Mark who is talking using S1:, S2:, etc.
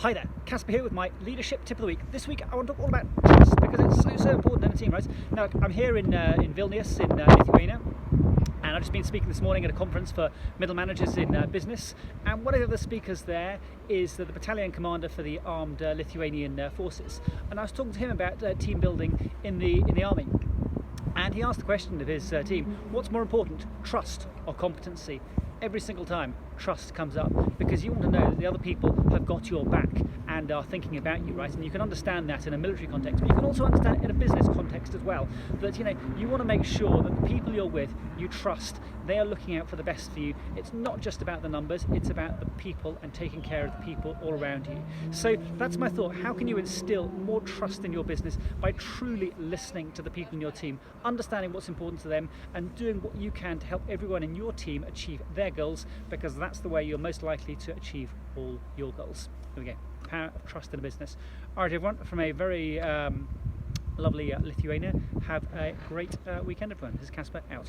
S1: Hi there, Caspar here with my leadership tip of the week. This week I want to talk all about trust because it's so important in a team, right? Now I'm here in Vilnius in Lithuania, and I've just been speaking this morning at a conference for middle managers in business, and one of the other speakers there is the battalion commander for the armed Lithuanian forces, and I was talking to him about team building in the army. And he asked the question of his team, what's more important, trust or competency? Every single time trust comes up, because you want to know that the other people have got your back and are thinking about you, right? And you can understand that in a military context, but you can also understand it in a business context as well, that you want to make sure that the people you're with, you trust, they are looking out for the best for you. It's not just about the numbers, it's about the people and taking care of the people all around you. So that's my thought. How can you instill more trust in your business? By truly listening to the people in your team, understanding what's important to them, and doing what you can to help everyone in your team achieve their goals, because that's the way you're most likely to achieve all your goals. There we go. Power of trust in a business. All right, everyone, from a very lovely Lithuania, have a great weekend, everyone. This is Caspar out.